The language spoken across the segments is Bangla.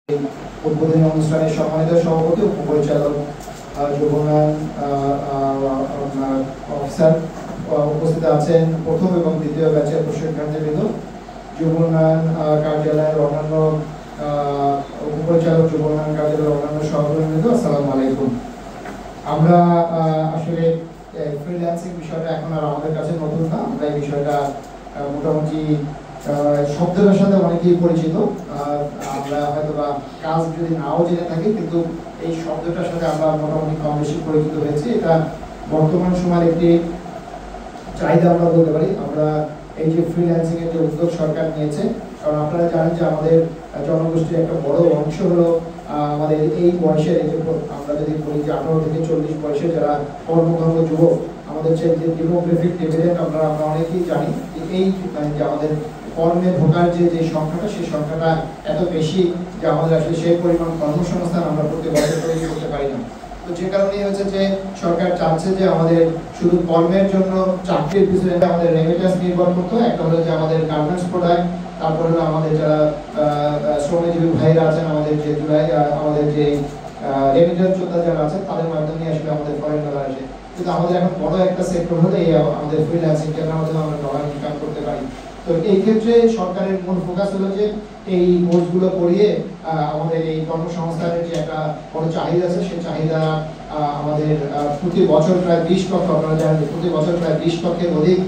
উদ্বোধনী অনুষ্ঠানের সম্মানিত সভাপতি উপপরিচালক যুবনায়ন অফিসার উপস্থিত আছেন প্রথম এবং দ্বিতীয় ব্যাচের প্রশিক্ষণার্থীবৃন্দ, যুবনায়ন কার্যালয়ের অন্যান্য উপপরিচালক, যুবনায়ন কার্যালয়ের অন্যান্য সহকর্মীবৃন্দ, আসসালামু আলাইকুম। আমরা আসলে ফ্রিল্যান্সিং বিষয়টা এখন আর আমাদের কাছে নতুন না। আমরা এই বিষয়টা মোটামুটি শব্দের সাথে অনেকেই পরিচিত। আমরা হয়তো বা কাজ যদি নাও জেনে থাকি, কিন্তু এই শব্দটার সাথে আমরা মোটামুটি কম বেশি পরিচিত হয়েছি। এটা বর্তমান সময়ের একটি চাহিদা আমরা বলতে পারি। আমরা এই যে ফ্রিল্যান্সিং এর যে উদ্যোগ সরকার নিয়েছে, কারণ আপনারা জানেন যে আমাদের জনগোষ্ঠীর একটা বড় অংশ হলো আমাদের এই বয়সের, এই যে আমরা যদি বলি যে 18 থেকে 40 বয়সে যারা কর্মক্ষম যুবক, আমাদের যে ডেমোগ্রাফিক ডিভিডেন্ড আমরা অনেকেই জানি যে এই যে আমাদের কর্মে ঢোকার যে সংখ্যাটা, সেই সংখ্যাটা এত বেশি যে আমাদের আসলে সেই পরিমাণ কর্মসংস্থান আমরা প্রতি বছর তৈরি করতে পারি না। তো যে কারণেই হচ্ছে যে সরকার চাচ্ছে যে আমাদের শুধু কর্মের জন্য চাকরির পিছনে আমাদের রেমিটেন্স নির্ভর করতে হয়। একটা হলো যে আমাদের গার্মেন্টস প্রোডাক্ট, তারপর হলো আমাদের যারা শ্রমজীবী ভাইরা আছেন, আমাদের যে আমাদের যে রেমিটেন্স যোদ্ধা যারা আছেন, তাদের মাধ্যমে আসলে আমাদের ফরেন ডলার আসে। কিন্তু আমাদের এখন বড় একটা সেক্টর হলো এই আমাদের ফ্রিল্যান্সিং, যেটার মাধ্যমে আমরা ডলার ইনকাম করতে পারি। তো এই ক্ষেত্রে সরকারের মূল ফোকাস হলো যে এই কোর্সগুলো করিয়ে আমাদের এই কর্মসংস্থানের যে একটা বড় চাহিদা আছে, সেই চাহিদা আমাদের প্রতি বছর প্রায় 20 লক্ষ, আপনারা জানেন প্রতি বছর প্রায় 20 লক্ষের অধিক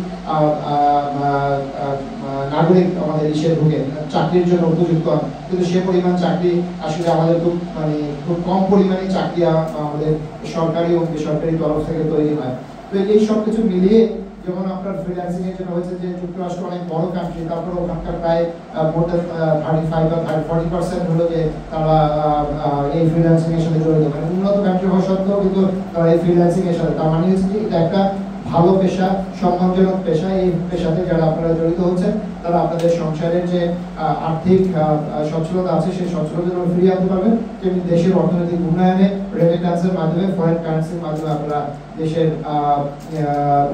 নাগরিক আমাদের দেশে ঢুকে চাকরির জন্য উপযুক্ত হন, কিন্তু সে পরিমাণ চাকরি আসলে আমাদের খুব কম পরিমাণে চাকরি আমাদের সরকারি ও বেসরকারি তরফ থেকে তৈরি হয়। তো এই সব কিছু মিলিয়ে যখন আপনার ফ্রিল্যান্সিং এর জন্য হয়েছে যে যুক্তরাষ্ট্র অনেক বড় কান্ট্রি, তারপরে ওখানকার প্রায় মোর দেন 35 বা 40% হলো যে তারা এই ফ্রিল্যান্সিং এর সাথে জড়িত, মানে উন্নত কান্ট্রি হওয়া সত্ত্বেও কিন্তু তারা এই ফ্রিল্যান্সিং এর সাথে, তার মানে হচ্ছে যে এটা একটা ভালো পেশা, সম্মানজনক পেশা। এই পেশাতে যারা আপনারা জড়িত হচ্ছেন, তারা আপনাদের সংসারের যে আর্থিক সচ্ছলতা আছে, সেই সচ্ছলতা যেন ফিরিয়ে আনতে পারবেন, তেমনি দেশের অর্থনৈতিক উন্নয়নে রেমিটেন্সের মাধ্যমে, ফরেন কারেন্সির মাধ্যমে আপনারা দেশের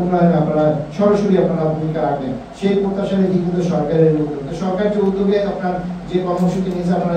উন্নয়নে আপনারা সরাসরি আপনারা ভূমিকা রাখবেন। সেই প্রত্যাশা রেখে কিন্তু সরকারের উদ্যোগ, সরকার যে উদ্যোগে আপনার যে কর্মসূচি নিয়েছে, আপনারা